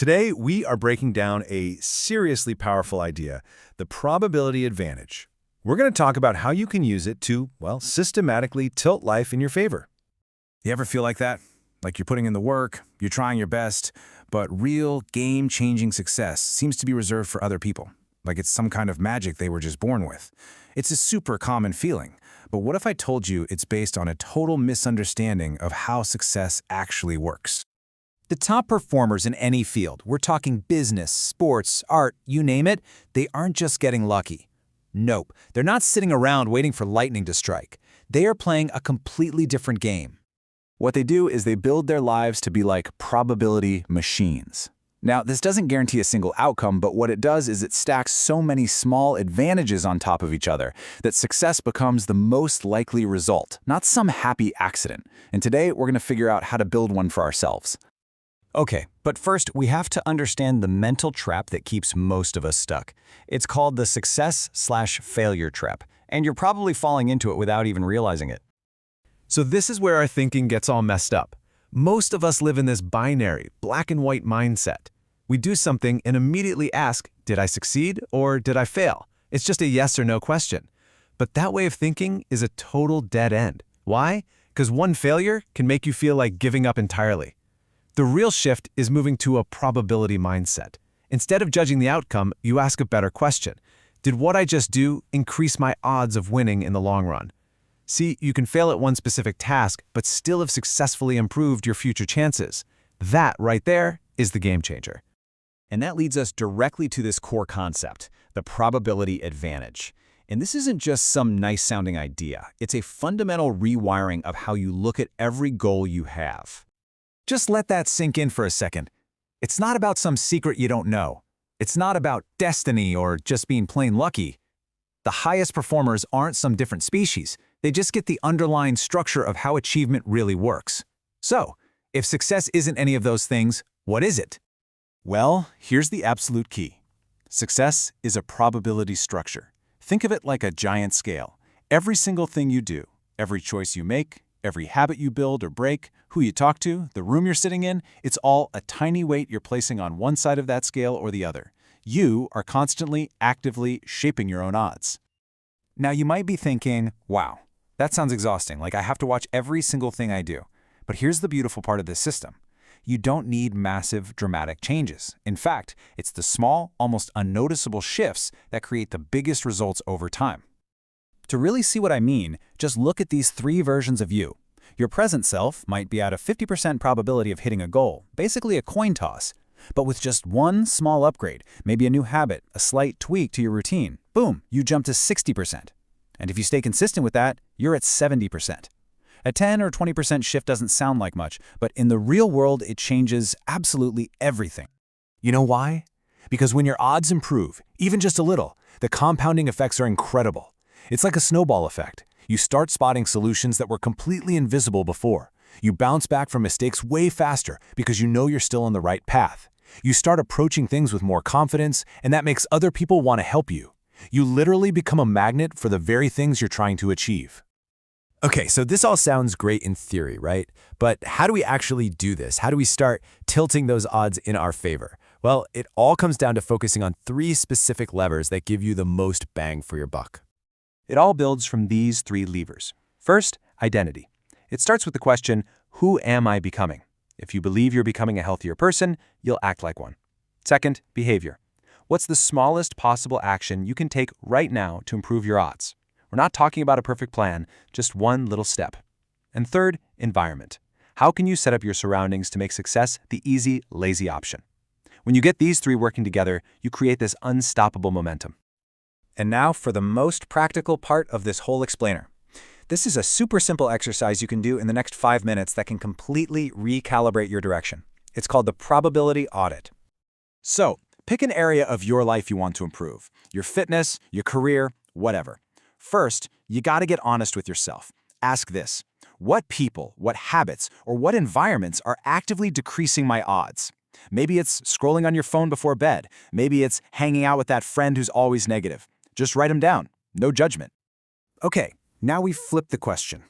Today, we are breaking down a seriously powerful idea, the probability advantage. We're going to talk about how you can use it to, well, systematically tilt life in your favor. You ever feel like that? Like you're putting in the work, you're trying your best, but real game-changing success seems to be reserved for other people. Like it's some kind of magic they were just born with. It's a super common feeling. But what if I told you it's based on a total misunderstanding of how success actually works? The top performers in any field, we're talking business, sports, art, you name it, they aren't just getting lucky. Nope, they're not sitting around waiting for lightning to strike. They are playing a completely different game. What they do is they build their lives to be like probability machines. Now, this doesn't guarantee a single outcome, but what it does is it stacks so many small advantages on top of each other that success becomes the most likely result, not some happy accident. And today, we're going to figure out how to build one for ourselves. Okay, but first we have to understand the mental trap that keeps most of us stuck. It's called the success/failure trap, and you're probably falling into it without even realizing it. So this is where our thinking gets all messed up. Most of us live in this binary, black and white mindset. We do something and immediately ask, did I succeed or did I fail? It's just a yes or no question. But that way of thinking is a total dead end. Why? Because one failure can make you feel like giving up entirely. The real shift is moving to a probability mindset. Instead of judging the outcome, you ask a better question. Did what I just do increase my odds of winning in the long run? See, you can fail at one specific task, but still have successfully improved your future chances. That right there is the game changer. And that leads us directly to this core concept, the probability advantage. And this isn't just some nice-sounding idea. It's a fundamental rewiring of how you look at every goal you have. Just let that sink in for a second. It's not about some secret you don't know. It's not about destiny or just being plain lucky. The highest performers aren't some different species. They just get the underlying structure of how achievement really works. So, if success isn't any of those things, what is it? Well, here's the absolute key. Success is a probability structure. Think of it like a giant scale. Every single thing you do, every choice you make, every habit you build or break, who you talk to, the room you're sitting in, it's all a tiny weight you're placing on one side of that scale or the other. You are constantly, actively shaping your own odds. Now you might be thinking, wow, that sounds exhausting, like I have to watch every single thing I do. But here's the beautiful part of this system. You don't need massive, dramatic changes. In fact, it's the small, almost unnoticeable shifts that create the biggest results over time. To really see what I mean, just look at these three versions of you. Your present self might be at a 50% probability of hitting a goal, basically a coin toss. But with just one small upgrade, maybe a new habit, a slight tweak to your routine, boom, you jump to 60%. And if you stay consistent with that, you're at 70%. A 10 or 20% shift doesn't sound like much, but in the real world, it changes absolutely everything. You know why? Because when your odds improve, even just a little, the compounding effects are incredible. It's like a snowball effect. You start spotting solutions that were completely invisible before. You bounce back from mistakes way faster because you know you're still on the right path. You start approaching things with more confidence, and that makes other people want to help you. You literally become a magnet for the very things you're trying to achieve. Okay, so this all sounds great in theory, right? But how do we actually do this? How do we start tilting those odds in our favor? Well, it all comes down to focusing on three specific levers that give you the most bang for your buck. It all builds from these three levers. First, identity. It starts with the question, who am I becoming? If you believe you're becoming a healthier person, you'll act like one. Second, behavior. What's the smallest possible action you can take right now to improve your odds? We're not talking about a perfect plan, just one little step. And third, environment. How can you set up your surroundings to make success the easy, lazy option? When you get these three working together, you create this unstoppable momentum. And now for the most practical part of this whole explainer. This is a super simple exercise you can do in the next 5 minutes that can completely recalibrate your direction. It's called the probability audit. So, pick an area of your life you want to improve. Your fitness, your career, whatever. First, you gotta get honest with yourself. Ask this: what people, what habits, or what environments are actively decreasing my odds? Maybe it's scrolling on your phone before bed. Maybe it's hanging out with that friend who's always negative. Just write them down. No judgment. Okay, now we've flipped the question.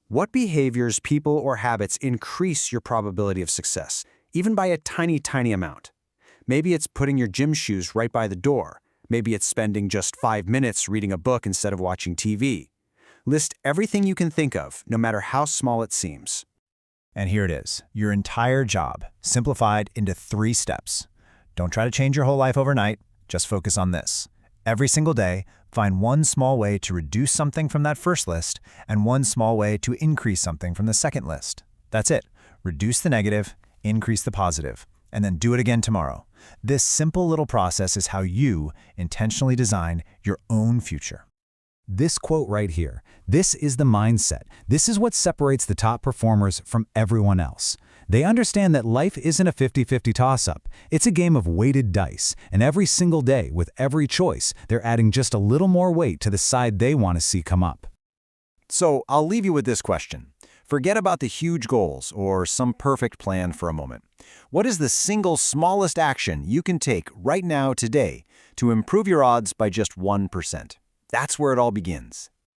What behaviors, people, or habits increase your probability of success, even by a tiny, tiny amount? Maybe it's putting your gym shoes right by the door. Maybe it's spending just 5 minutes reading a book instead of watching TV. List everything you can think of, no matter how small it seems. And here it is, your entire job, simplified into 3 steps. Don't try to change your whole life overnight, just focus on this. Every single day, find one small way to reduce something from that first list and one small way to increase something from the second list. That's it. Reduce the negative, increase the positive, and then do it again tomorrow. This simple little process is how you intentionally design your own future. This quote right here, this is the mindset. This is what separates the top performers from everyone else. They understand that life isn't a 50-50 toss-up. It's a game of weighted dice, and every single day, with every choice, they're adding just a little more weight to the side they want to see come up. So I'll leave you with this question. Forget about the huge goals or some perfect plan for a moment. What is the single smallest action you can take right now today to improve your odds by just 1%? That's where it all begins.